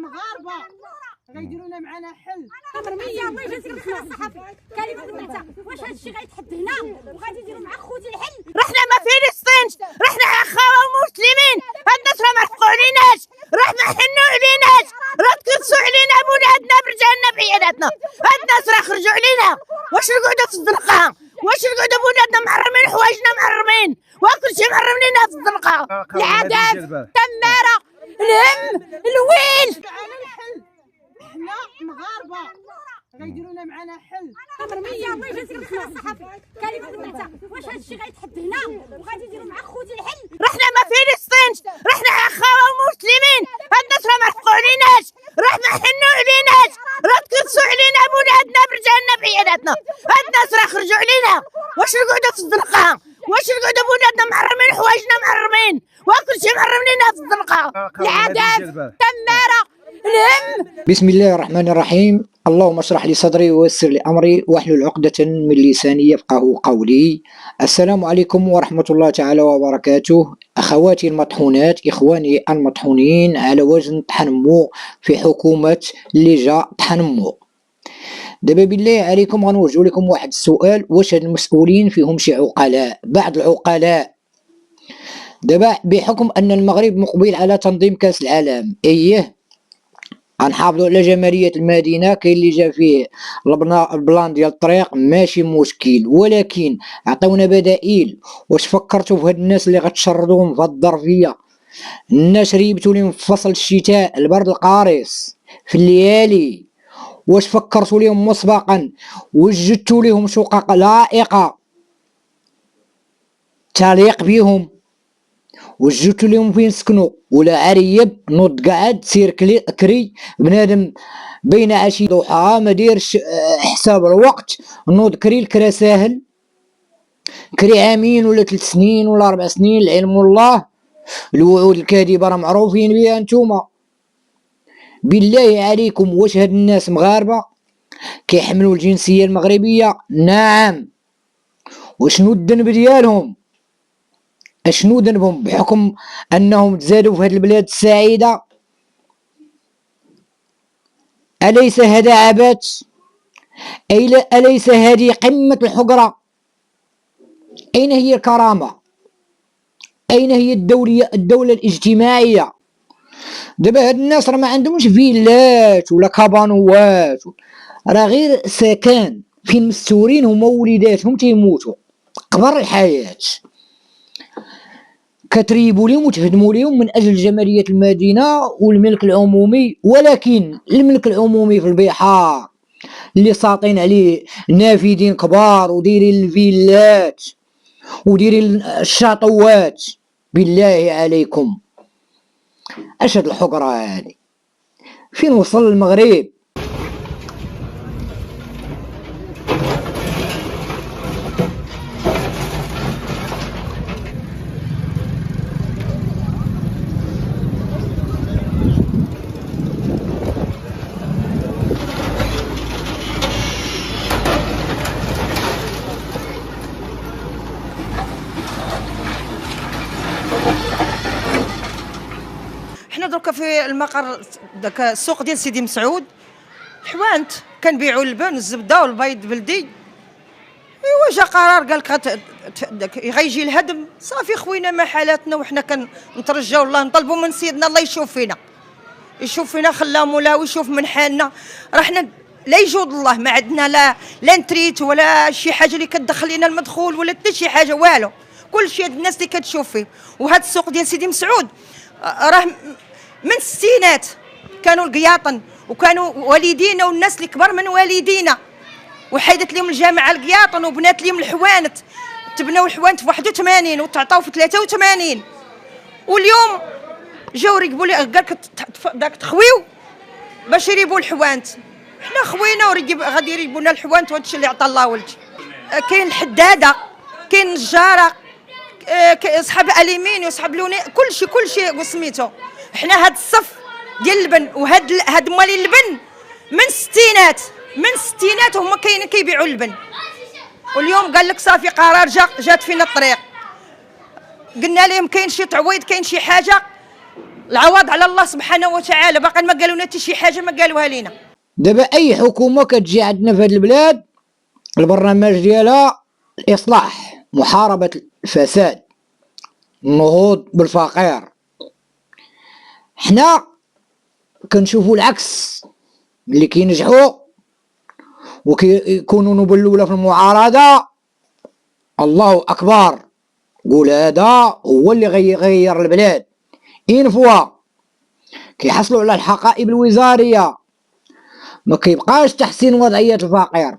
مغاربه غيديروا لنا معنا حل. مرميه بغيت نسمع الصحفي كلمه بنتها واش هذا الشيء غيتحد هنا وغادي يديروا مع خوتي الحل. رحنا ما فلسطينش، رحنا اخوه مسلمين، هاد الناس راه ما رفقوا عليناش، راه ما حنوا عليناش، راه تكدسوا علينا بولادنا برجالنا بعيالاتنا، هاد الناس راه خرجوا علينا. واش نقعدوا في الزنقه؟ واش نقعدوا بولادنا محرمين حوايجنا محرمين وكل شيء محرم لينا في الزنقه؟ العذاب، التماره، الهم، الويل. على الحل حنا مغاربه غيديروا لنا معنا حل. مرميه بغيت نسمع الصحفي كلمه بنتها واش هذا الشيء غيتحد هنا وغادي يديروا مع خوتي الحل. رحنا ما فلسطينش، رحنا اخوه مسلمين، هاد الناس راه ما رفقوا عليناش، راه ما حنوا عليناش، راه تكدسوا علينا بولادنا برجالنا بعيالاتنا، هاد الناس راه خرجوا علينا. واش نقعدوا في الزنقه؟ واش نقعدوا بولادنا محرمين حوايجنا محرمين وكل شيء محرم لينا في الزنقه؟ العذاب، التماره، الهم. بسم الله الرحمن الرحيم. اللهم اشرح لي صدري ويسر لي امري واحلل عقدة من لساني يفقهوا قولي. السلام عليكم ورحمة الله تعالى وبركاته. اخواتي المطحونات، اخواني المطحونين على وزن تحنمو في حكومة لجا تحنمو. دابا بالله عليكم غنوجه لكم واحد السؤال، واش هاد المسؤولين فيهم شي عقلاء؟ بعض العقلاء دابا بحكم ان المغرب مقبل على تنظيم كاس العالم، غنحافظوا على جمالية المدينة. كاين اللي جا فيه البلان ديال الطريق ماشي مشكل، ولكن عطيونا بدائل. واش فكرتوا في هاد الناس اللي غتشردوهم في هاد الظرفية؟ الناس ريبتوا لهم في فصل الشتاء البرد القارس في الليالي. واش فكرتوا لهم مسبقا؟ وجدتوا لهم شقق لائقة تليق بهم؟ وجدت لهم فين سكنوا؟ ولا عريب نوض قاعد سير كري بنادم بين عشي ضحى ما ديرش حساب الوقت، نوض كري الكرا ساهل، كري عامين ولا 3 سنين ولا 4 سنين، العلم الله. الوعود الكاذبه راه معروفين بها نتوما. بالله عليكم واش هاد الناس مغاربه كيحملوا الجنسيه المغربيه؟ نعم. وشنو الذنب ديالهم؟ اشنو ذنبهم بحكم انهم تزادوا في هذه البلاد السعيده؟ اليس هذا عبث؟ اليس هذه قمه الحقره؟ اين هي الكرامه؟ اين هي الدوله الاجتماعيه؟ دابا هاد الناس راه ما عندهمش فيلات ولا كابانوات، راه غير سكن فين مستورين هما وليداتهم تيموتوا قبر الحياه. كتريبوا لهم وتهدموا لهم من اجل جماليه المدينه والملك العمومي. ولكن الملك العمومي في البحار اللي ساطين عليه نافذين كبار وديرين الفيلات وديرين الشاطوات، بالله عليكم اش هاد الحقره هادي؟ فين وصل المغرب؟ حنا دركا في المقر داك السوق ديال سيدي مسعود حوانت كنبيعوا اللبن والزبده والبيض بلدي. ايوا جا قرار قال لك غيجي الهدم، صافي خوينا ما حالاتنا وحنا كنترجاو الله نطلبوا من سيدنا الله يشوف فينا خلا مولاوي يشوف من حالنا. راه حنا لا يجود الله ما عندنا لا نتريت ولا شي حاجه اللي كتدخل لنا المدخول ولا حتى شي حاجه والو، كل شيء هاد الناس اللي كتشوف فيه. وهذا السوق ديال سيدي مسعود راه من الستينات كانوا القياطن وكانوا والدينا والناس اللي كبر من والدينا، وحيدت لهم الجامعه القياطن وبنات لهم الحوانت، تبناو الحوانت في 81 وتعطاو في 83، واليوم جاو ركبوا لي قال لك داك تخويو باش يريبوا الحوانت. حنا خوينا غادي يريبوا لنا الحوانت وهادشي اللي عطا الله ولدي. كاين الحداده، كاين النجاره، صحاب اليمينيو، صحاب لوني، كل شيء وسميتو. حنا هاد الصف ديال اللبن هاد مالي اللبن من الستينات هما كاينين كيبيعوا اللبن، واليوم قال لك صافي قرار جات فينا الطريق. قلنا لهم كاين شي تعويض، كاين شي حاجه، العوض على الله سبحانه وتعالى. باقي ما قالوا لنا حتى شي حاجه، ما قالوها لينا. دابا اي حكومه كتجي عندنا في هذه البلاد البرنامج ديالها الاصلاح، محاربه الفساد، النهوض بالفقير. حنا كنشوفوا العكس، اللي كينجحوا وكيكونوا نوبل الاولى في المعارضه الله اكبر، قول هذا هو اللي غير البلاد. إن فوا كيحصلوا على الحقائب الوزاريه ما كيبقاش تحسين وضعيه الفقير،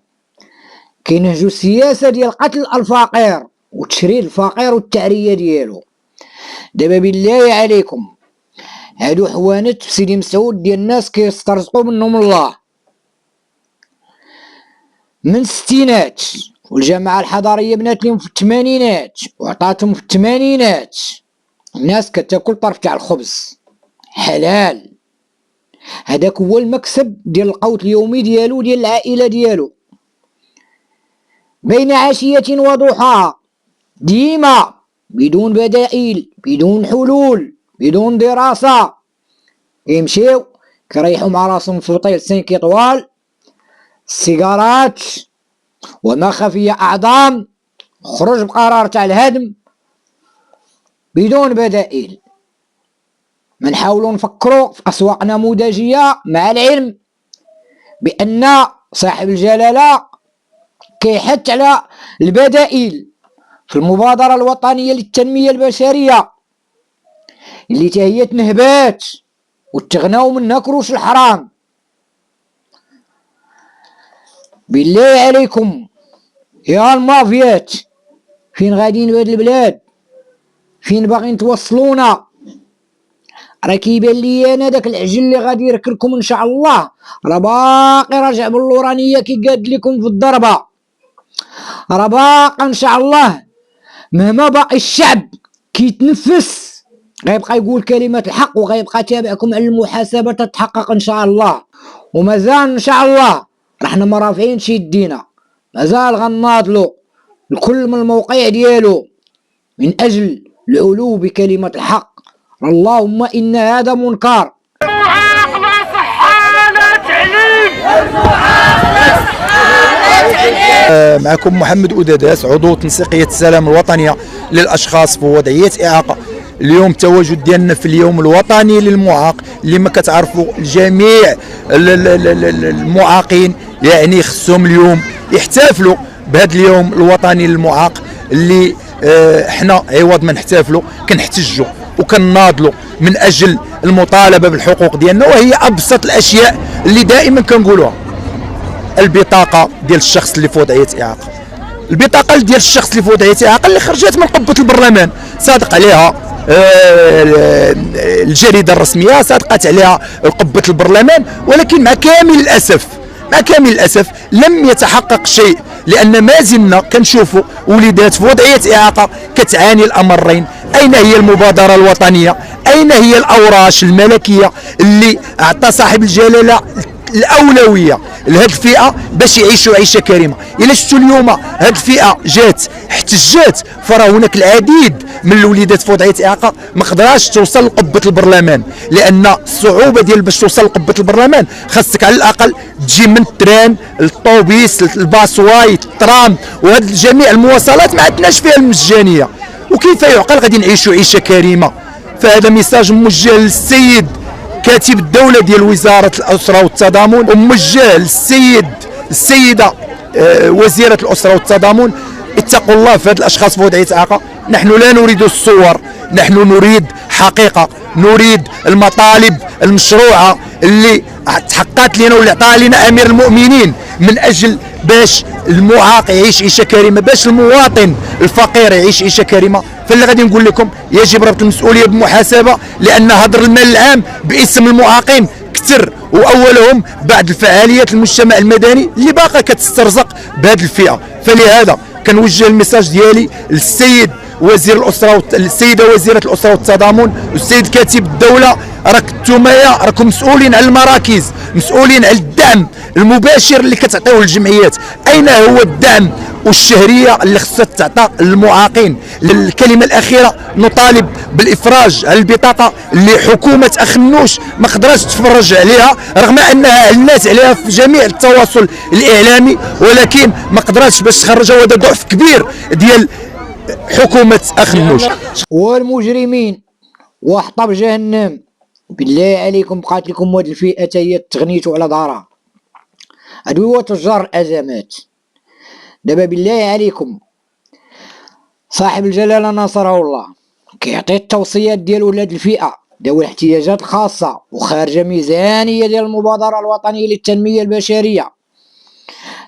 كينهجوا السياسه ديال قتل الفقير وتشريد الفقير والتعريه ديالو. دابا بالله عليكم هادو حوانت في سيدي مسعود ديال الناس كيسترزقوا منهم الله من الستينات، والجماعه الحضاريه بنات لهم في الثمانينات وعطاتهم في الثمانينات. الناس كتاكل طرف تاع الخبز حلال، هذاك هو المكسب ديال القوت اليومي ديالو ديال العائله ديالو. بين عشيه وضحاها ديما بدون بدائل، بدون حلول، بدون دراسه، يمشيو كيريحوا مع راسهم في الفطيل 5 طوال، السيجارات وما خفي اعظم، خرج بقرار تاع الهدم بدون بدائل. ما نحاولوا نفكروا في اسواق نموذجيه مع العلم بان صاحب الجلاله كيحث على البدائل في المبادره الوطنيه للتنميه البشريه اللي هي تنهبات وتغناو منها كروش الحرام. بالله عليكم يا المافيات، فين غاديين بهاد البلاد؟ فين باغيين توصلونا؟ راه كيبان لي انا داك العجل اللي غادي يركلكم ان شاء الله راه باقي راجع باللورانيه كيقاد لكم في الضربه، راه باقي ان شاء الله مهما باقي الشعب كيتنفس غيبقى يقول كلمه الحق وغيبقى تابعكم على المحاسبه تتحقق ان شاء الله. ومازال ان شاء الله رحنا ما رافعينش يدينا، مازال غناضلوا الكل من الموقع ديالو من اجل العلو بكلمه الحق. اللهم ان هذا منكر. معكم محمد أوداداس، عضو تنسيقية السلام الوطنية للأشخاص في وضعية إعاقة. اليوم التواجد ديالنا في اليوم الوطني للمعاق، اللي ما كتعرفوا الجميع المعاقين يعني خصهم اليوم يحتفلوا بهذا اليوم الوطني للمعاق، اللي احنا عوض ما نحتفلوا كنحتجوا وكنناضلوا من اجل المطالبه بالحقوق ديالنا، وهي ابسط الاشياء اللي دائما كنقولوها. البطاقه ديال الشخص اللي في وضعيه اعاقه، البطاقه ديال الشخص اللي في وضعيه اعاقه اللي خرجت من قبه البرلمان، صادق عليها الجريده الرسميه، صادقت عليها قبه البرلمان، ولكن مع كامل الاسف لم يتحقق شيء، لان ما زلنا كنشوفوا وليدات في وضعيه اعاقه كتعاني الامرين. اين هي المبادره الوطنيه؟ اين هي الاوراش الملكيه اللي اعطى صاحب الجلاله الاولويه لهذه الفئه باش يعيشوا عيشه كريمه؟ الا شفتوا اليوم هذه الفئه جات احتجات، فراه هناك العديد من الوليدات في وضعيه اعاقه ما قدراش توصل لقبه البرلمان، لان الصعوبه ديال باش توصل لقبه البرلمان خاصك على الاقل تجي من التران، الطوبيس، الباسواي، الترام، وهاد جميع المواصلات ما عندناش فيها المجانيه. وكيف يعقل غادي نعيشوا عيشه كريمه؟ فهذا ميساج موجه للسيد كاتب الدولة ديال وزارة الأسرة والتضامن، وموجه السيدة وزيرة الأسرة والتضامن. اتقوا الله في هذه الأشخاص في وضعية إعاقة. نحن لا نريد الصور، نحن نريد حقيقة، نريد المطالب المشروعة اللي تحققت لنا واللي عطاها لنا أمير المؤمنين من أجل باش المعاق يعيش عيشة كريمة، باش المواطن الفقير يعيش عيشة كريمة. فاللي غادي نقول لكم يجب ربط المسؤوليه بمحاسبه، لان هدر المال العام باسم المعاقين كثر، واولهم بعض الفعاليات المجتمع المدني اللي باقا كتسترزق بهذه الفئه. فلهذا كنوجه الميساج ديالي للسيد وزير الاسره السيده وزيره الاسره والتضامن والسيد كاتب الدوله، راكم مسؤولين على المراكز، مسؤولين على الدعم المباشر اللي كتعطيوه للجمعيات. اين هو الدعم والشهريه اللي خصها تعطى للمعاقين. الكلمه الاخيره، نطالب بالافراج على البطاقه اللي حكومه اخنوش ما قدرتش تفرج عليها، رغم انها اعلنت عليها في جميع التواصل الاعلامي، ولكن ما قدرتش باش تخرجها. وهذا ضعف كبير ديال حكومه اخنوش. والمجرمين وحطب جهنم. بالله عليكم بقات لكم هاد الفئه هي تغنيتوا على ظهرها. هادو هو تجار الازمات. دابا بالله عليكم صاحب الجلاله نصره الله كيعطي التوصيات ديالو لهاد الفئه ذوي الاحتياجات الخاصه وخارجه ميزانيه ديال المبادره الوطنيه للتنميه البشريه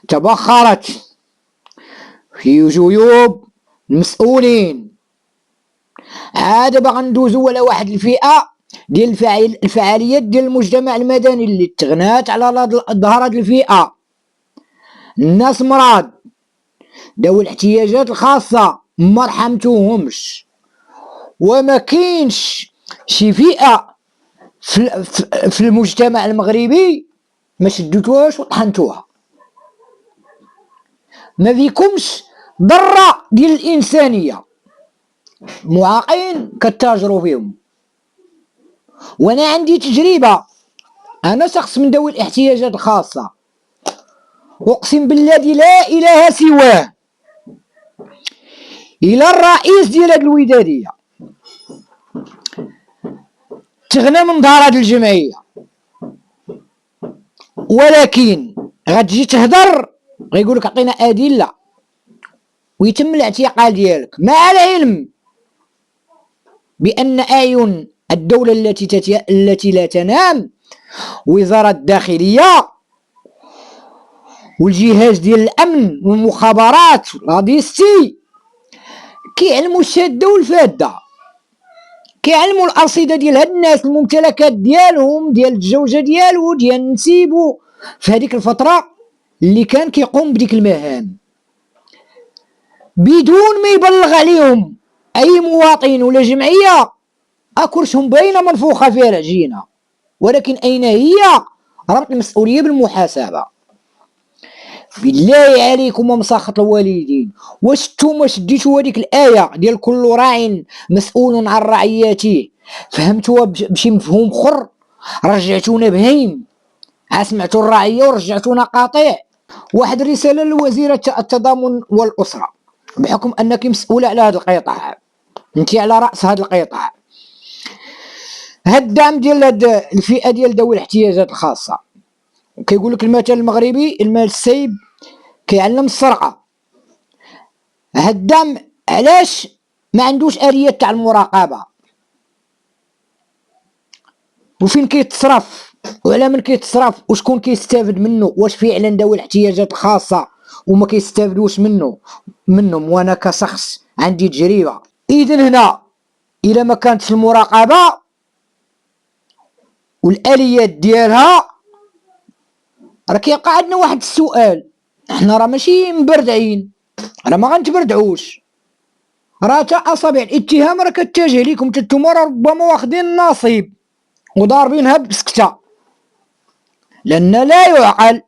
تبخرت في جيوب المسؤولين. عاد باغا ندوزو على واحد الفئه ديال الفعاليات ديال المجتمع المدني اللي تغنات على ظهر هاد الفئه. الناس مرض ذوي الاحتياجات الخاصه ما رحمتوهمش، وما كاينش شي فئه في المجتمع المغربي ما شدتوهاش وطحنتوها. ما فيكمش ذره ديال الانسانيه. معاقين كتاجروا فيهم. وانا عندي تجربه، انا شخص من ذوي الاحتياجات الخاصه، اقسم بالذي لا اله سواه الى الرئيس ديال هاد الوداديه تغنى من ظهر هاد الجمعيه، ولكن غتجي تهضر غيقولك عطينا ادله ويتم الاعتقال ديالك، مع العلم بان اعين الدوله التي لا تنام، وزاره الداخليه والجهاز ديال الامن والمخابرات لاديستي كيعلموا الشاده والفاده، كيعلموا الارصده ديال هاد الناس، الممتلكات ديالهم، ديال الجوجه ديالو، ديال نسيبو في هذيك الفتره اللي كان كيقوم بديك المهام، بدون ما يبلغ عليهم اي مواطن ولا جمعيه. كرشهم باينه منفوخه فيها العجينه، ولكن اين هي ربط المسؤوليه بالمحاسبه؟ بالله عليكم ومساخط الوالدين، واش نتوما شديتوا هذيك الايه ديال كل راع مسؤول عن رعيته فهمتوها بشي مفهوم اخر؟ رجعتونا بهيم، سمعتوا الرعيه ورجعتونا قاطع. واحد الرساله لوزيره التضامن والاسره، بحكم انك مسؤوله على هذا القطاع، انت على راس هذا القطاع. هاد الدعم ديال هاد الفئه ديال ذوي الاحتياجات الخاصه، كيقول لك المثل المغربي المال السايب كيعلم السرقه. هاد الدعم علاش ما عندوش اليات تاع المراقبه؟ وفين كيتصرف؟ وعلى من كيتصرف؟ وشكون كيستافد منه؟ واش فعلا ذوي الاحتياجات الخاصه وما كيستافدوش منهم؟ وانا كشخص عندي تجربه. اذا هنا الا ما كانتش المراقبه والاليات ديالها، راه كيبقى عندنا واحد السؤال. احنا راه ماشي مبردعين، راه ما غنتبردعوش، راه تا اصابع الاتهام راه كتجه ليكم، نتوما راه ربما واخدين النصيب وضاربينها بسكته، لان لا يعقل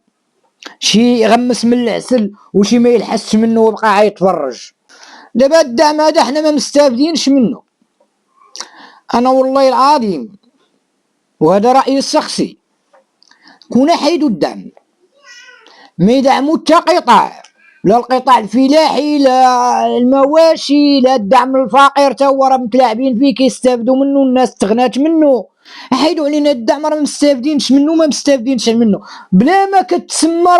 شي يغمس من العسل وشي ما يلحسش منه ويبقى عيتفرج. دابا الدعم هذا حنا ما مستافدينش منه. انا والله العظيم وهذا رايي الشخصي، كون حيدوا الدعم، ما يدعموا حتى قطاع، لا القطاع الفلاحي لا المواشي لا الدعم الفقير، تا هو راه متلاعبين فيه كيستافدوا منه، الناس تغنات منه. حيدوا علينا الدعم، راه ما مستافدينش منه، بلا ما كتسمى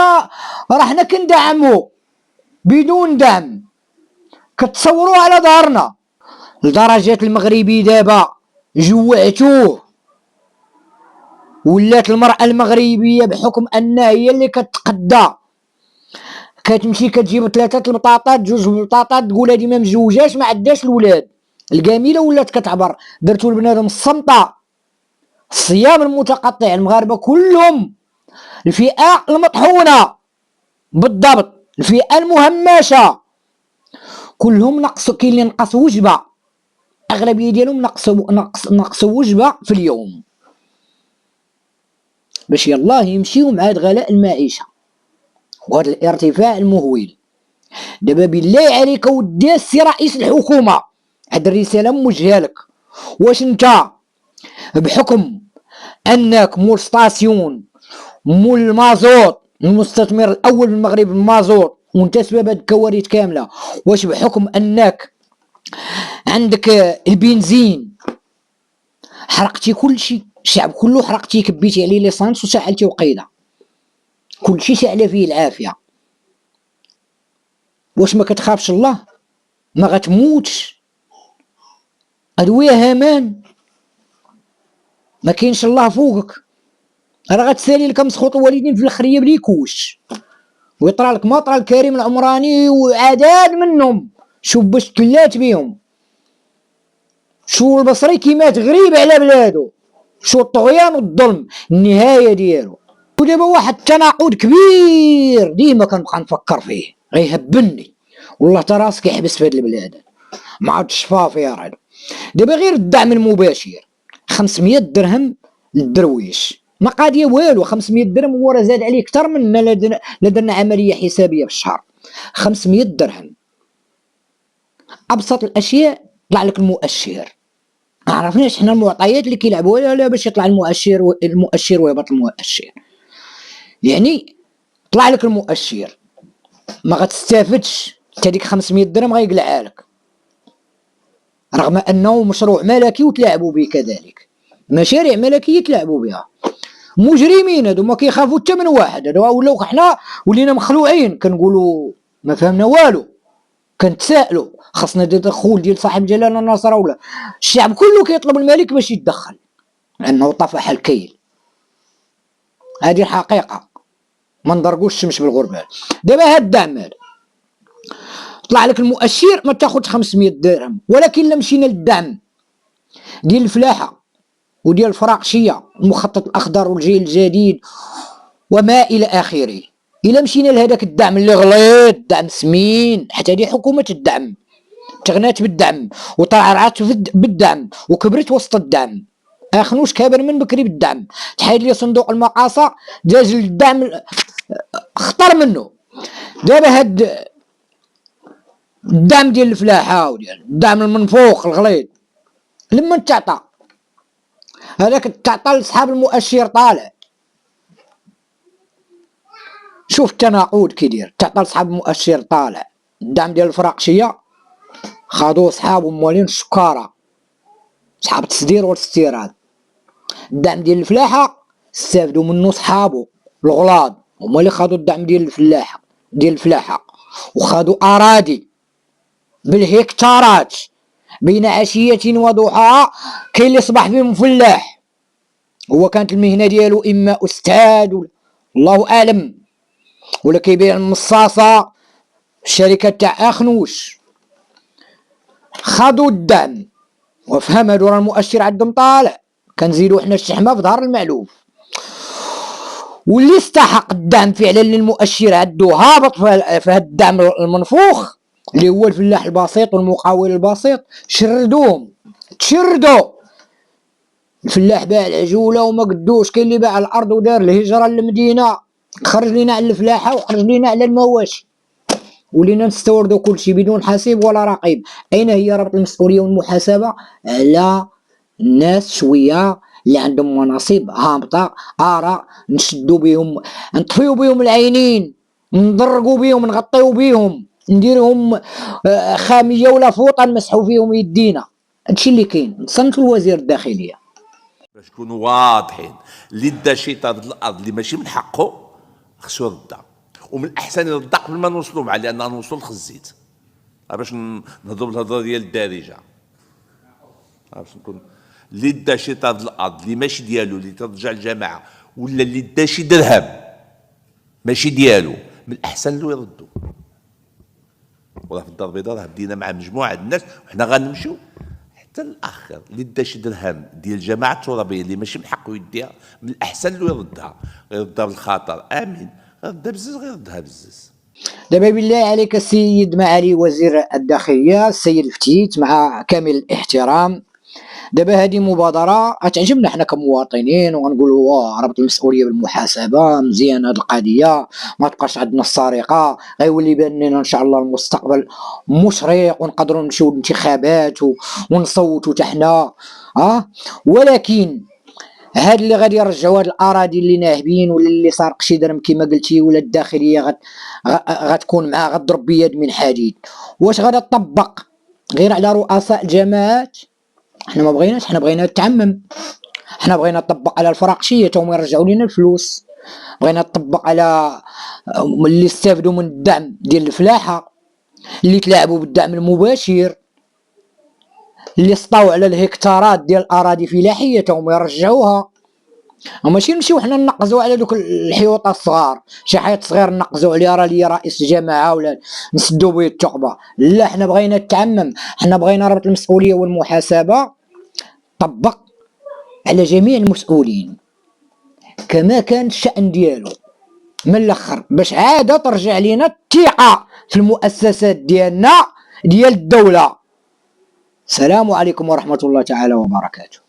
راه حنا كندعموا بدون دعم، كتصوروا على ظهرنا. لدرجه المغربي دابا جوعتوه، ولات المرأة المغربية بحكم أنها هي اللي كتقدى، كتمشي كتجيب 3 البطاطات 2 البطاطات، تقول هادي ما مزوجاش ما عندهاش الولاد. الجميلة ولات كتعبر، درتو البنادم الصمتة. الصيام المتقطع المغاربة كلهم، الفئة المطحونة بالضبط، الفئة المهمشة كلهم نقصوا. كاين اللي نقص وجبة، أغلبية ديالهم نقصوا وجبة في اليوم باش يلاه يمشيو مع هاد غلاء المعيشة وهذا الارتفاع المهول. دابا بالله عليك ودي السي رئيس الحكومه، هاد الرساله موجهه لك. واش انت بحكم انك مول ستاسيون مول المازوت المستثمر الاول في المغرب المازوت وانت سبب هاد الكوارث كامله، واش بحكم انك عندك البنزين حرقتي كلشي، الشعب كله حرقتي، كبيتي عليه ليسانس وشعلتي وقيده، كلشي شعل فيه العافيه، واش ما كتخافش الله؟ ما غتموتش؟ ادويه هامان، ما كاينش الله فوقك، راه غتسالي لك مسخوط الوالدين في الخريه بليكوش، ويطرى لك ما طرى الكريم العمراني وعداد منهم، شوف باش تلات بيهم، شو البصري كيمات غريب على بلادو، شو الطغيان والظلم النهايه ديالو. ودابا واحد التناقض كبير ديما كنبقى نفكر فيه غيهبلني والله تا راسك يحبس في هاد البلاد، ما عادش فافي يا راجل. دابا غير الدعم المباشر 500 درهم للدرويش، ما قاضيه والو، 500 درهم هو راه زاد عليه اكثر من لا درنا عمليه حسابيه في الشهر. 500 درهم ابسط الاشياء طلع لك المؤشر، ما عرفناش حنا المعطيات اللي كيلعبوا لا باش يطلع المؤشر ويهبط المؤشر، يعني طلع لك المؤشر ما غتستافدش حتى ديك 500 درهم غيقلعها لك، رغم انه مشروع ملكي وتلاعبوا به كذلك، مشاريع ملكيه تلاعبوا بها، مجرمين هادو ما كيخافوا حتى من واحد، هادو ولاو حنا ولينا مخلوعين كنقولوا ما فهمنا والو، كنتسائلوا خاصنا تدخل ديال صاحب جلاله الناصره ولا الشعب كله كيطلب الملك باش يتدخل لانه طفح الكيل، هذه الحقيقه ما نضرقوش الشمس بالغربال. دابا هاد الدعم هذا طلع لك المؤشر ما تاخذش 500 درهم، ولكن الا مشينا للدعم ديال الفلاحه وديال الفراقشيه المخطط الاخضر والجيل الجديد وما الى اخره، الا مشينا لهذاك الدعم اللي غليظ، دعم سمين، حتى هذه حكومه الدعم تغنات بالدعم وطلعت بالدعم وكبرت وسط الدعم، اخنوش كابر من بكري بالدعم، تحيد لي صندوق المقاصه داز الدعم خطر منه. دابا هاد الدعم ديال الفلاحه وديال الدعم المنفوخ الغليظ لما تعطى هذاك تعطى لصحاب المؤشر طالع، شوف التناقض كيدير، تعطى لصحاب المؤشر طالع، الدعم ديال الفراقشيه خاضوه صحابهم موالين السكاره صحاب التصدير والاستيراد، الدعم ديال الفلاحه استافدوا منه صحابو الغلاظ هما اللي خاضوا الدعم ديال الفلاحه وخاضوا اراضي بالهكتارات بين عشيه وضحاها، كاين اللي صبح فيهم فلاح هو كانت المهنه ديالو اما استاذ الله اعلم ولا كيبيع المصاصه الشركه تاع اخنوش، خاضوا الدعم وفهم هادو راه المؤشر عندهم طالع، كنزيدو حنا الشحمه في ظهر المعلوف، واللي استحق الدعم فعلا للمؤشر عندو هابط في هاد الدعم المنفوخ اللي هو الفلاح البسيط والمقاول البسيط، تشردوا الفلاح باع العجوله وما قدوش، كاين اللي باع الارض ودار الهجره للمدينه، خرج لينا على الفلاحه وخرج لينا على المواشي، ولينا نستوردوا كل شيء بدون حسيب ولا رقيب. اين هي ربط المسؤوليه والمحاسبه على الناس شويه اللي عندهم مناصب هابطه، اراء نشدوا بهم نطفيو بهم العينين، نضرقوا بهم، نغطيو بهم، نديرهم خاميه ولا فوطه نمسحوا فيهم يدينا، هادشي اللي كاين. نصنتوا الوزير الداخليه باش نكونوا واضحين، اللي دا شي طرد الارض اللي ماشي من حقه خصو يردها، ومن الاحسن يردها قبل ما نوصلوا معاه، لان نوصل خزيت باش نهضروا بالهضره ديال الدارجه، باش نكون اللي دا شي طرد الارض اللي ماشي ديالو اللي ترجع الجماعه، ولا اللي دا شي درهم ماشي ديالو، من الاحسن له يردو. وراه في الدار البيضاء راه بدينا مع مجموعه الناس وحنا غنمشيو حتى الاخر، اللي دا شي درهم ديال الجماعه الترابيه اللي ماشي من حقه يديها، من الاحسن له يردها بالخاطر امين، غيردها بزز غيردها بزز. دابا بالله عليك السيد معالي وزير الداخليه السيد الفتيت، مع كامل الاحترام دابا هذه مبادره غتعجبنا حنا كمواطنين، وغنقولوا واه ربط المسؤوليه بالمحاسبه مزيان. هذه القضيه ما تبقاش عندنا السرقه، غيولي بان لنا ان شاء الله المستقبل مشرق، ونقدروا نمشيو للانتخابات ونصوتوا حتى حنا. ولكن هاد اللي غادي يرجعوا هاد الاراضي اللي ناهبين، ولا اللي سارق شي درهم كما قلتي، ولا الداخليه غتكون معاه غضرب بيد من حديد. واش غادا تطبق غير على رؤساء الجماعات؟ حنا ما بغيناش، حنا بغينا تعمم. حنا بغينا نطبق على الفراقشيه تا هما يرجعوا لنا الفلوس، بغينا نطبق على اللي استافدوا من الدعم ديال الفلاحه، اللي تلاعبوا بالدعم المباشر، اللي سطاو على الهكتارات ديال الاراضي فلاحيه تا هما يرجعوها. وماشي نمشيو حنا ننقزو على دوك الحيوطه الصغار، شي حيط صغير ننقزو عليه راه ليا رئيس الجماعه ولا نسدو به الثقبه. لا، حنا بغينا التعمم، حنا بغينا ربط المسؤوليه والمحاسبه طبق على جميع المسؤولين كما كان الشأن ديالو من الاخر، باش عاد ترجع لينا الثقه في المؤسسات ديالنا ديال الدوله. السلام عليكم ورحمه الله تعالى وبركاته.